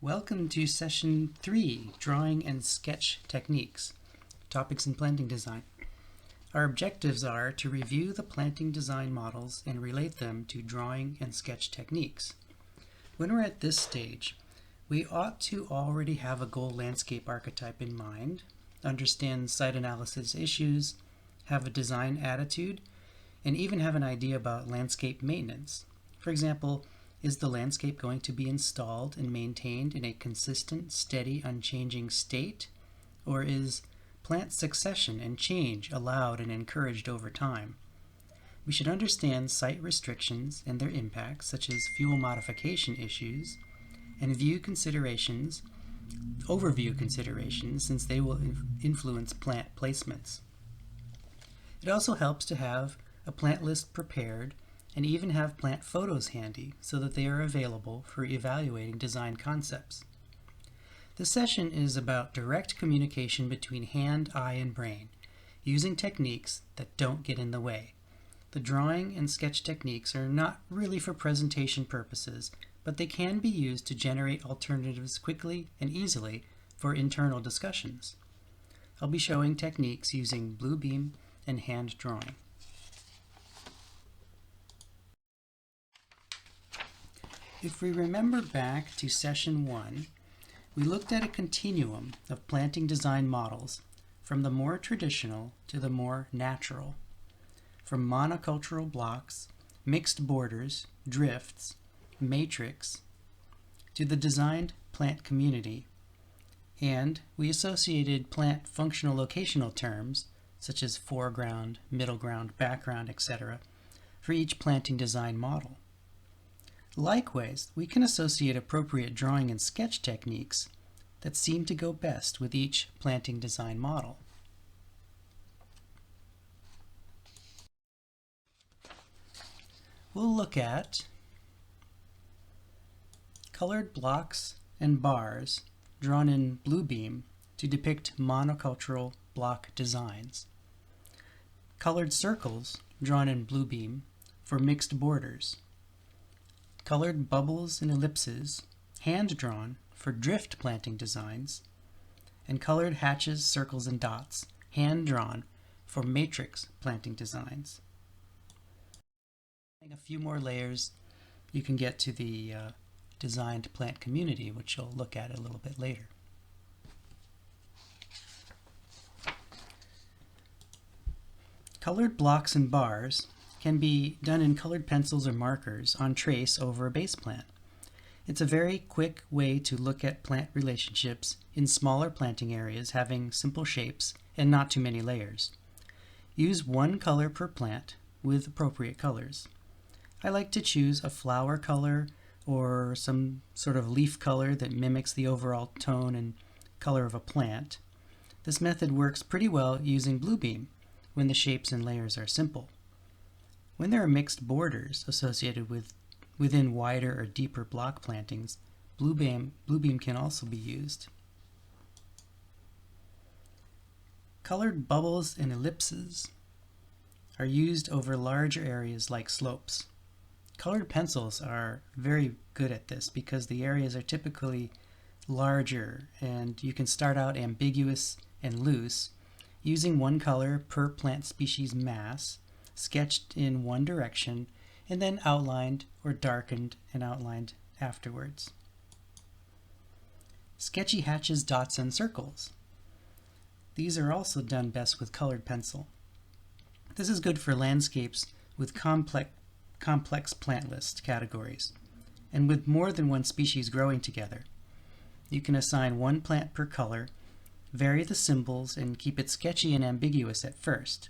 Welcome to Session 3, Drawing and Sketch Techniques, Topics in Planting Design. Our objectives are to review the planting design models and relate them to drawing and sketch techniques. When we're at this stage, we ought to already have a goal landscape archetype in mind, understand site analysis issues, have a design attitude, and even have an idea about landscape maintenance. For example, is the landscape going to be installed and maintained in a consistent, steady, unchanging state? Or is plant succession and change allowed and encouraged over time? We should understand site restrictions and their impacts, such as fuel modification issues, and overview considerations, since they will influence plant placements. It also helps to have a plant list prepared and even have plant photos handy so that they are available for evaluating design concepts. This session is about direct communication between hand, eye, and brain, using techniques that don't get in the way. The drawing and sketch techniques are not really for presentation purposes, but they can be used to generate alternatives quickly and easily for internal discussions. I'll be showing techniques using Bluebeam and hand drawing. If we remember back to Session 1, we looked at a continuum of planting design models from the more traditional to the more natural, from monocultural blocks, mixed borders, drifts, matrix, to the designed plant community, and we associated plant functional locational terms such as foreground, middle ground, background, etc. for each planting design model. Likewise, we can associate appropriate drawing and sketch techniques that seem to go best with each planting design model. We'll look at colored blocks and bars drawn in Bluebeam to depict monocultural block designs, colored circles drawn in Bluebeam for mixed borders, colored bubbles and ellipses, hand-drawn for drift planting designs, and colored hatches, circles, and dots, hand-drawn for matrix planting designs. A few more layers, you can get to the designed plant community, which you'll look at a little bit later. Colored blocks and bars can be done in colored pencils or markers on trace over a base plant. It's a very quick way to look at plant relationships in smaller planting areas having simple shapes and not too many layers. Use one color per plant with appropriate colors. I like to choose a flower color or some sort of leaf color that mimics the overall tone and color of a plant. This method works pretty well using Bluebeam when the shapes and layers are simple. When there are mixed borders associated within wider or deeper block plantings, Bluebeam can also be used. Colored bubbles and ellipses are used over larger areas like slopes. Colored pencils are very good at this because the areas are typically larger and you can start out ambiguous and loose using one color per plant species mass, sketched in one direction, and then outlined or darkened and outlined afterwards. Sketchy hatches, dots, and circles. These are also done best with colored pencil. This is good for landscapes with complex plant list categories, and with more than one species growing together. You can assign one plant per color, vary the symbols, and keep it sketchy and ambiguous at first.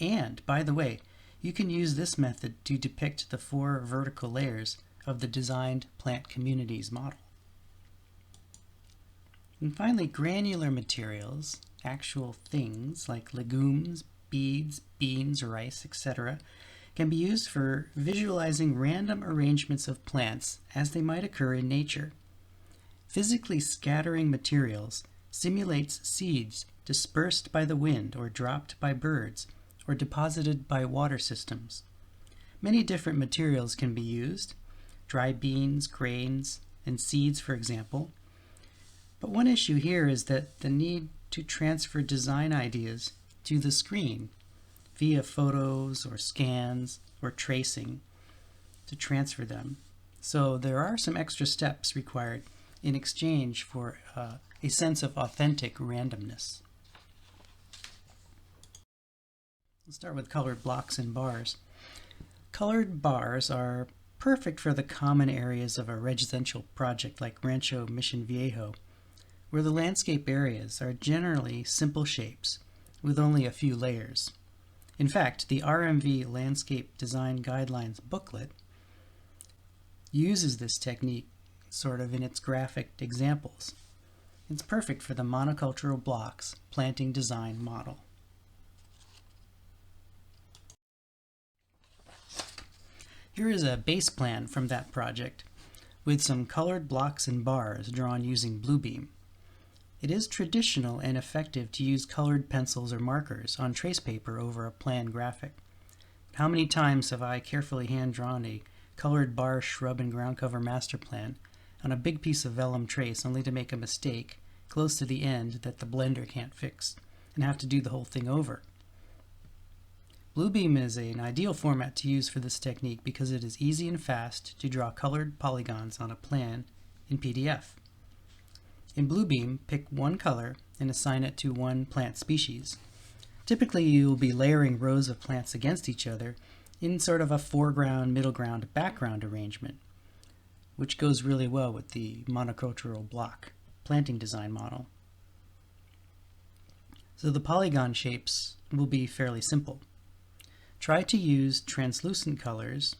And, by the way, you can use this method to depict the 4 vertical layers of the designed plant communities model. And finally, granular materials, actual things like legumes, beads, beans, rice, etc., can be used for visualizing random arrangements of plants as they might occur in nature. Physically scattering materials simulates seeds dispersed by the wind or dropped by birds or deposited by water systems. Many different materials can be used, dry beans, grains, and seeds, for example, But one issue here is that the need to transfer design ideas to the screen via photos or scans or tracing to transfer them. So there are some extra steps required in exchange for a sense of authentic randomness. Let's start with colored blocks and bars. Colored bars are perfect for the common areas of a residential project like Rancho Mission Viejo, where the landscape areas are generally simple shapes with only a few layers. In fact, the RMV Landscape Design Guidelines booklet uses this technique sort of in its graphic examples. It's perfect for the monocultural blocks planting design model. Here is a base plan from that project with some colored blocks and bars drawn using Bluebeam. It is traditional and effective to use colored pencils or markers on trace paper over a plan graphic. How many times have I carefully hand-drawn a colored bar, shrub, and ground cover master plan on a big piece of vellum trace only to make a mistake close to the end that the blender can't fix and have to do the whole thing over. Bluebeam is an ideal format to use for this technique because it is easy and fast to draw colored polygons on a plan in PDF. In Bluebeam, pick one color and assign it to one plant species. Typically, you will be layering rows of plants against each other in sort of a foreground, middle ground, background arrangement, which goes really well with the monocultural block planting design model. So the polygon shapes will be fairly simple. Try to use translucent colors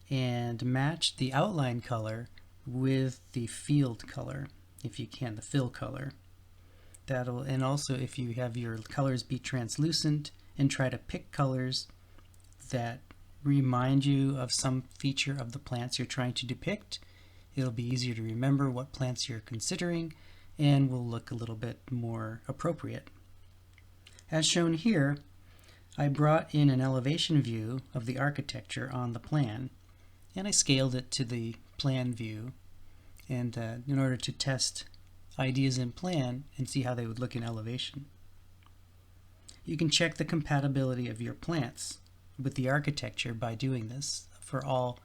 and match the outline color with the field color, if you can, the fill color. And also if you have your colors be translucent, and try to pick colors that remind you of some feature of the plants you're trying to depict. It'll be easier to remember what plants you're considering and will look a little bit more appropriate. As shown here, I brought in an elevation view of the architecture on the plan, and I scaled it to the plan view and in order to test ideas in plan and see how they would look in elevation. You can check the compatibility of your plants with the architecture by doing this for all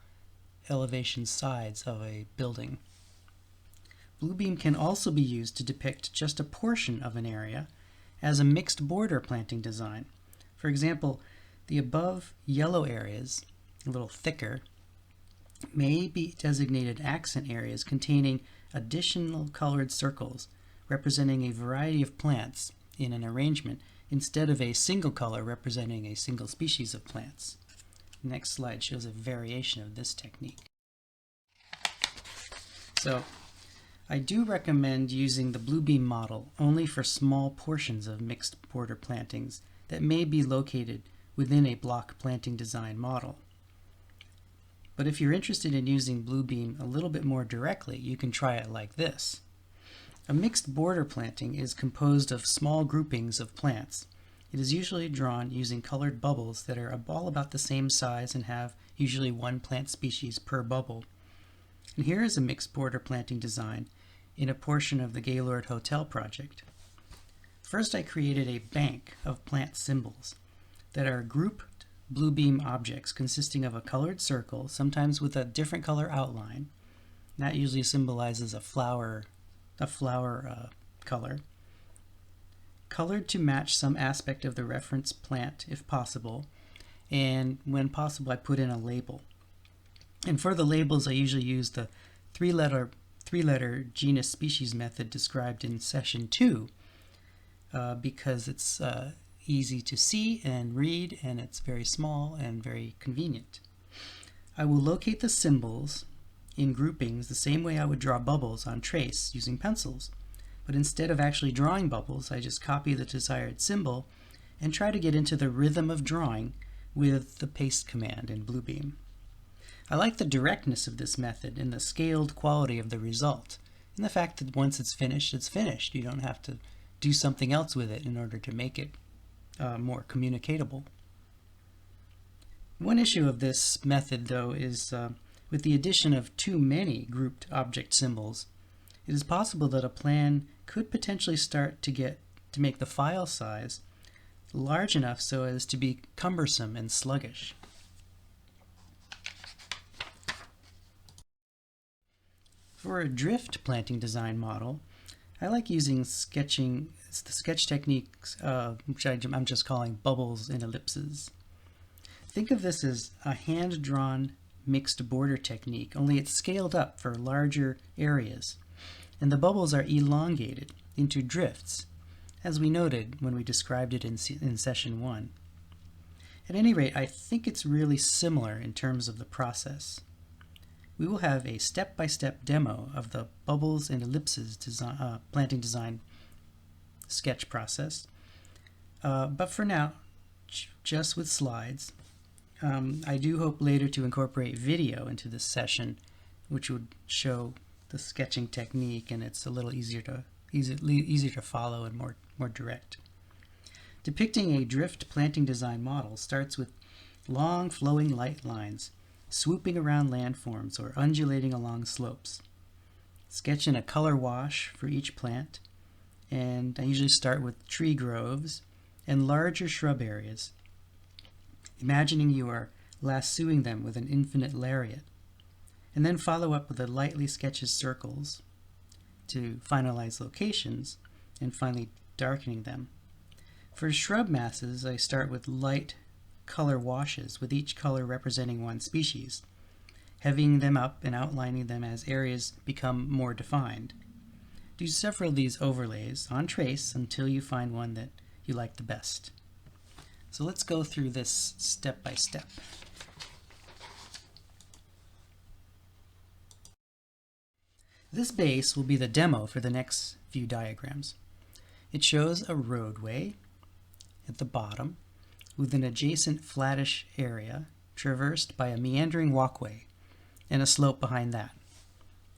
elevation sides of a building. Bluebeam can also be used to depict just a portion of an area as a mixed border planting design. For example, the above yellow areas, a little thicker, may be designated accent areas containing additional colored circles representing a variety of plants in an arrangement instead of a single color representing a single species of plants. The next slide shows a variation of this technique. So, I do recommend using the Bluebeam model only for small portions of mixed border plantings that may be located within a block planting design model. But if you're interested in using Bluebeam a little bit more directly, you can try it like this. A mixed border planting is composed of small groupings of plants. It is usually drawn using colored bubbles that are all about the same size and have usually one plant species per bubble. And here is a mixed border planting design in a portion of the Gaylord Hotel project. First, I created a bank of plant symbols that are grouped Bluebeam objects consisting of a colored circle, sometimes with a different color outline. That usually symbolizes a flower color. Colored to match some aspect of the reference plant if possible, and when possible I put in a label. And for the labels I usually use the three-letter genus species method described in session 2 because it's easy to see and read, and it's very small and very convenient. I will locate the symbols in groupings the same way I would draw bubbles on trace using pencils. But instead of actually drawing bubbles, I just copy the desired symbol and try to get into the rhythm of drawing with the paste command in Bluebeam. I like the directness of this method and the scaled quality of the result, and the fact that once it's finished, it's finished. You don't have to do something else with it in order to make it more communicatable. One issue of this method, though, is with the addition of too many grouped object symbols, it is possible that a plan could potentially start to make the file size large enough so as to be cumbersome and sluggish. For a drift planting design model, I like using the sketch techniques, which I'm just calling bubbles and ellipses. Think of this as a hand-drawn mixed border technique, only it's scaled up for larger areas, and the bubbles are elongated into drifts, as we noted when we described it in session 1. At any rate, I think it's really similar in terms of the process. We will have a step-by-step demo of the bubbles and ellipses planting design sketch process, but for now, just with slides. I do hope later to incorporate video into this session, which would show the sketching technique, and it's a little easier to follow and more direct. Depicting a drift planting design model starts with long flowing light lines swooping around landforms or undulating along slopes. Sketch in a color wash for each plant, and I usually start with tree groves and larger shrub areas, imagining you are lassoing them with an infinite lariat, and then follow up with a lightly sketches circles to finalize locations, and finally darkening them. For shrub masses, I start with light color washes, with each color representing one species, heavying them up and outlining them as areas become more defined. Do several of these overlays on trace until you find one that you like the best. So let's go through this step by step. This base will be the demo for the next few diagrams. It shows a roadway at the bottom with an adjacent flattish area traversed by a meandering walkway and a slope behind that.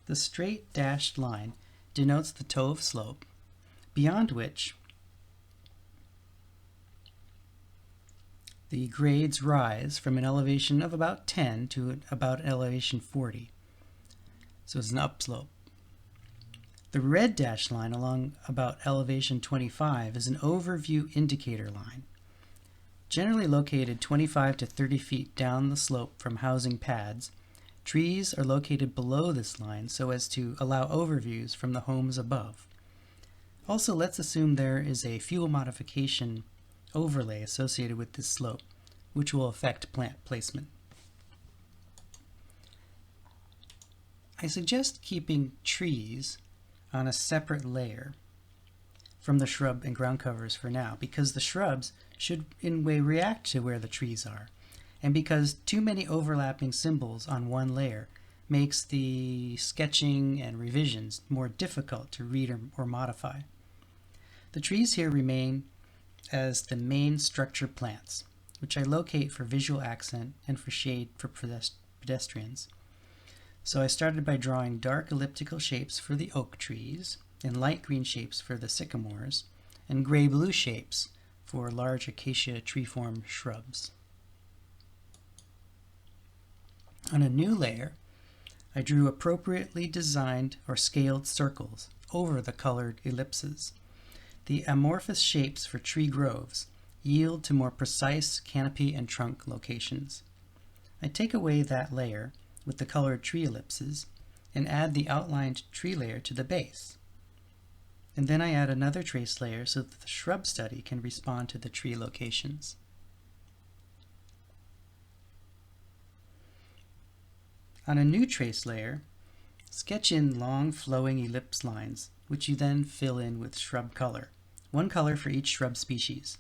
The straight dashed line denotes the toe of slope, beyond which the grades rise from an elevation of about 10 to about elevation 40. So it's an upslope. The red dashed line along about elevation 25 is an overview indicator line, generally located 25 to 30 feet down the slope from housing pads. Trees are located below this line so as to allow overviews from the homes above. Also, let's assume there is a fuel modification overlay associated with this slope, which will affect plant placement. I suggest keeping trees on a separate layer from the shrub and ground covers for now, because the shrubs should in a way react to where the trees are, and because too many overlapping symbols on one layer makes the sketching and revisions more difficult to read or modify. The trees here remain as the main structure plants, which I locate for visual accent and for shade for pedestrians. So I started by drawing dark elliptical shapes for the oak trees, and light green shapes for the sycamores, and gray-blue shapes for large acacia tree-form shrubs. On a new layer, I drew appropriately designed or scaled circles over the colored ellipses. The amorphous shapes for tree groves yield to more precise canopy and trunk locations. I take away that layer with the colored tree ellipses and add the outlined tree layer to the base. And then I add another trace layer so that the shrub study can respond to the tree locations. On a new trace layer, sketch in long flowing ellipse lines, which you then fill in with shrub color, one color for each shrub species.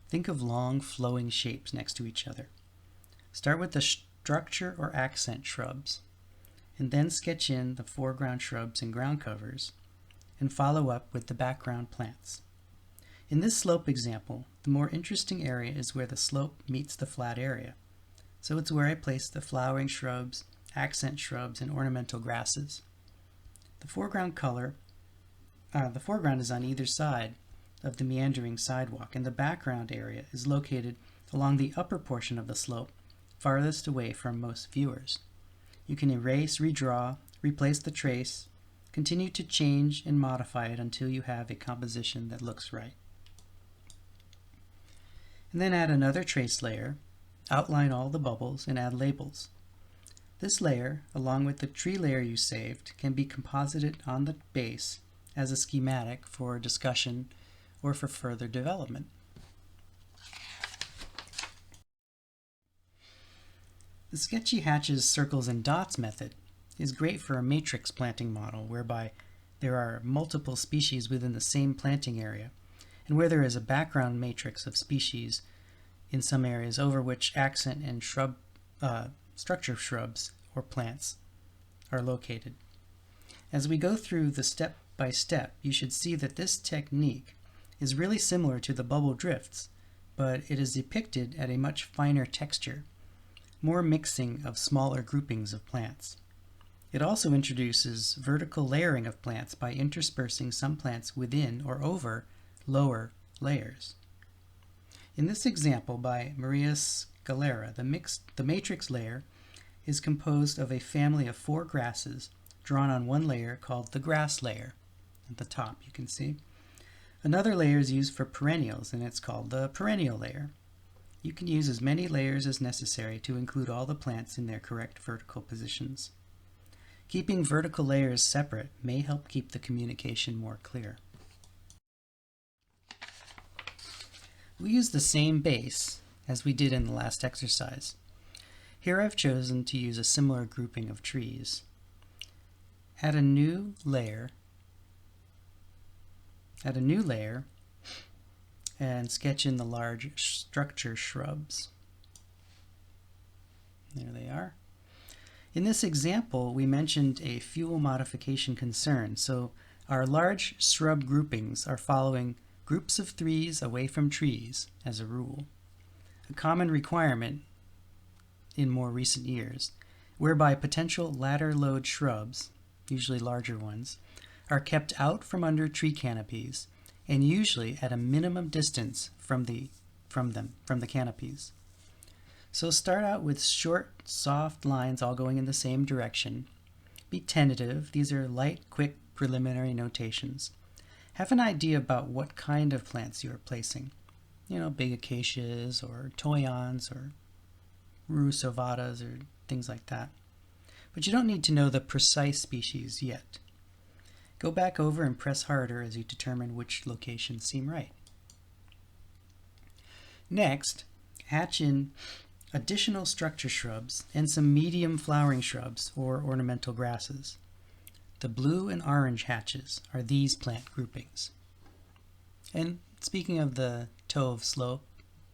Think of long flowing shapes next to each other. Start with the structure or accent shrubs, and then sketch in the foreground shrubs and ground covers, and follow up with the background plants. In this slope example, the more interesting area is where the slope meets the flat area. So it's where I place the flowering shrubs, accent shrubs, and ornamental grasses. The foreground is on either side of the meandering sidewalk, and the background area is located along the upper portion of the slope, farthest away from most viewers. You can erase, redraw, replace the trace, Continue to change and modify it until you have a composition that looks right. And then add another trace layer, outline all the bubbles, and add labels. This layer, along with the tree layer you saved, can be composited on the base as a schematic for discussion or for further development. The Sketchy Hatches Circles and Dots method is great for a matrix planting model whereby there are multiple species within the same planting area, and where there is a background matrix of species in some areas over which accent and structure shrubs or plants are located. As we go through the step by step, you should see that this technique is really similar to the bubble drifts, but it is depicted at a much finer texture, more mixing of smaller groupings of plants. It also introduces vertical layering of plants by interspersing some plants within or over lower layers. In this example by Maria Scalera, the matrix layer is composed of a family of 4 grasses drawn on one layer called the grass layer. At the top you can see. Another layer is used for perennials, and it's called the perennial layer. You can use as many layers as necessary to include all the plants in their correct vertical positions. Keeping vertical layers separate may help keep the communication more clear. We use the same base as we did in the last exercise. Here I've chosen to use a similar grouping of trees. Add a new layer and sketch in the large structure shrubs. There they are. In this example, we mentioned a fuel modification concern, so our large shrub groupings are following groups of 3s away from trees as a rule. A common requirement in more recent years, whereby potential ladder load shrubs, usually larger ones, are kept out from under tree canopies and usually at a minimum distance from the canopies. So start out with short, soft lines all going in the same direction. Be tentative. These are light, quick, preliminary notations. Have an idea about what kind of plants you are placing. You know, big acacias or toyons or rusovatas or things like that. But you don't need to know the precise species yet. Go back over and press harder as you determine which locations seem right. Next, hatch in additional structure shrubs and some medium flowering shrubs or ornamental grasses. The blue and orange hatches are these plant groupings. And speaking of the toe of slope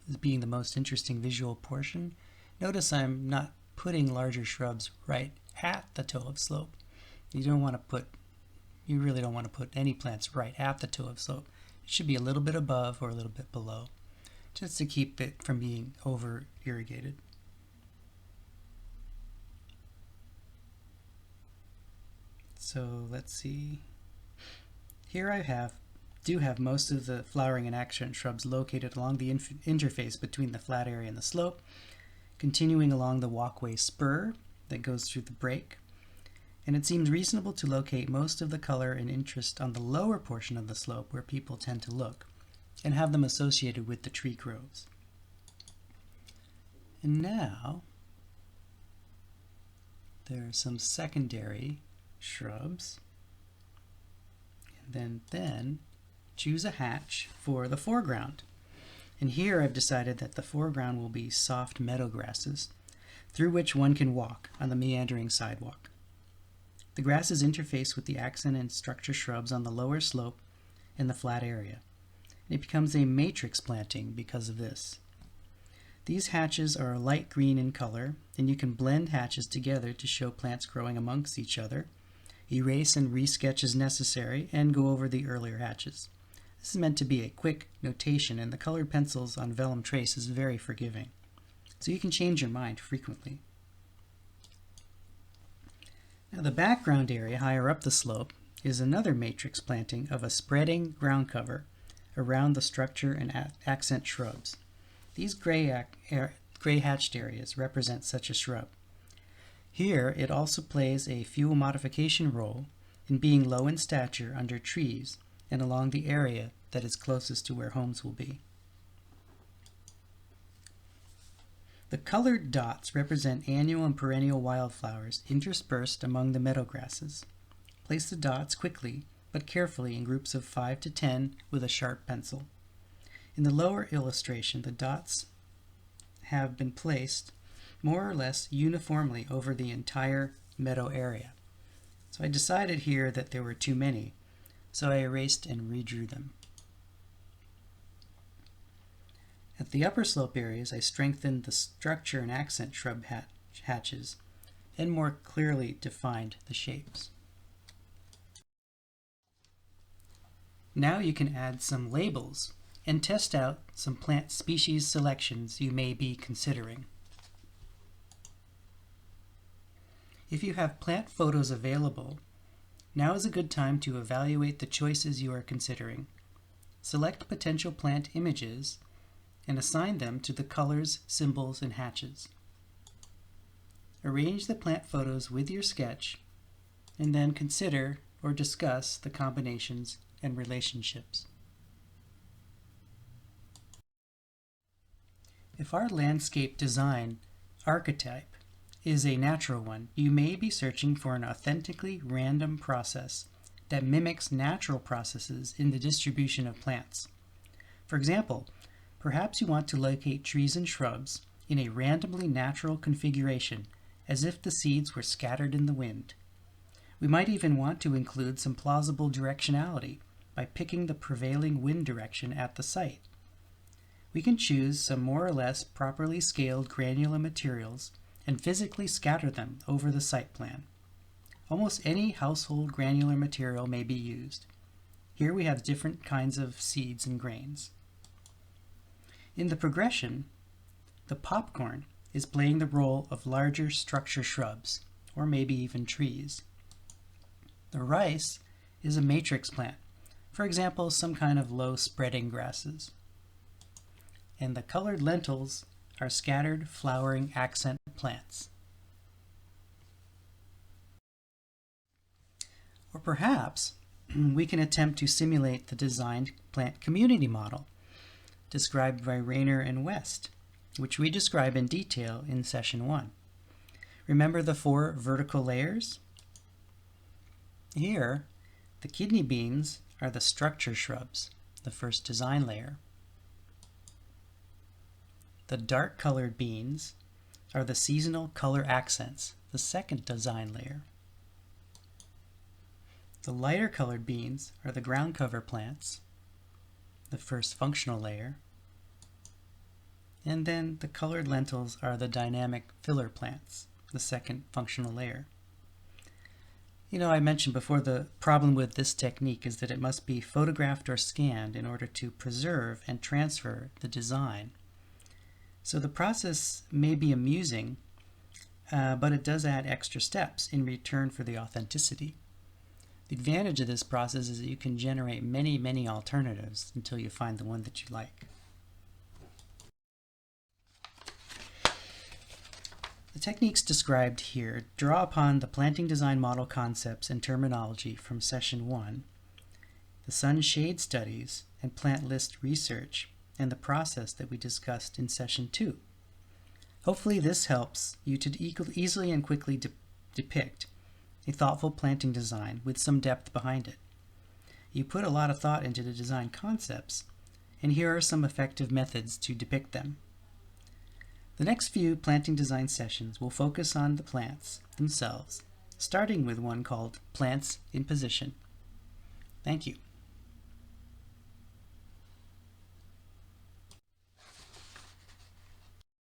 as being the most interesting visual portion, notice I'm not putting larger shrubs right at the toe of slope. You really don't want to put any plants right at the toe of slope. It should be a little bit above or a little bit below, just to keep it from being over irrigated. So let's see. Here I do have most of the flowering and accent shrubs located along the interface between the flat area and the slope, continuing along the walkway spur that goes through the break. And it seems reasonable to locate most of the color and interest on the lower portion of the slope where people tend to look, and have them associated with the tree groves. And now there are some secondary shrubs, and then choose a hatch for the foreground. And here I've decided that the foreground will be soft meadow grasses through which one can walk on the meandering sidewalk. The grasses interface with the accent and structure shrubs on the lower slope and the flat area. It becomes a matrix planting because of this. These hatches are light green in color, and you can blend hatches together to show plants growing amongst each other, erase and resketch as necessary, and go over the earlier hatches. This is meant to be a quick notation, and the colored pencils on vellum trace is very forgiving, so you can change your mind frequently. Now the background area higher up the slope is another matrix planting of a spreading ground cover around the structure and accent shrubs. These gray hatched areas represent such a shrub. Here it also plays a fuel modification role and being low in stature under trees and along the area that is closest to where homes will be. The colored dots represent annual and perennial wildflowers interspersed among the meadow grasses. Place the dots quickly but carefully in groups of 5 to 10 with a sharp pencil. In the lower illustration, the dots have been placed more or less uniformly over the entire meadow area. So I decided here that there were too many, so I erased and redrew them. At the upper slope areas, I strengthened the structure and accent shrub hatches and more clearly defined the shapes. Now you can add some labels and test out some plant species selections you may be considering. If you have plant photos available, now is a good time to evaluate the choices you are considering. Select potential plant images and assign them to the colors, symbols, and hatches. Arrange the plant photos with your sketch and then consider or discuss the combinations and relationships. If our landscape design archetype is a natural one, you may be searching for an authentically random process that mimics natural processes in the distribution of plants. For example, perhaps you want to locate trees and shrubs in a randomly natural configuration, as if the seeds were scattered in the wind. We might even want to include some plausible directionality by picking the prevailing wind direction at the site. We can choose some more or less properly scaled granular materials and physically scatter them over the site plan. Almost any household granular material may be used. Here we have different kinds of seeds and grains. In the progression, the popcorn is playing the role of larger structure shrubs, or maybe even trees. The rice is a matrix plant, for example, some kind of low spreading grasses. And the colored lentils are scattered flowering accent plants. Or perhaps we can attempt to simulate the designed plant community model described by Rayner and West, which we describe in detail in session 1. Remember the 4 vertical layers? Here, the kidney beans are the structure shrubs, the first design layer. The dark colored beans are the seasonal color accents, the second design layer. The lighter colored beans are the ground cover plants, the first functional layer. And then the colored lentils are the dynamic filler plants, the second functional layer. You know, I mentioned before the problem with this technique is that it must be photographed or scanned in order to preserve and transfer the design. So the process may be amusing, but it does add extra steps in return for the authenticity. The advantage of this process is that you can generate many alternatives until you find the one that you like. The techniques described here draw upon the planting design model concepts and terminology from session 1, the sun shade studies and plant list research, and the process that we discussed in session 2. Hopefully this helps you to easily and quickly depict a thoughtful planting design with some depth behind it. You put a lot of thought into the design concepts, and here are some effective methods to depict them. The next few planting design sessions will focus on the plants themselves, starting with one called Plants in Position. Thank you.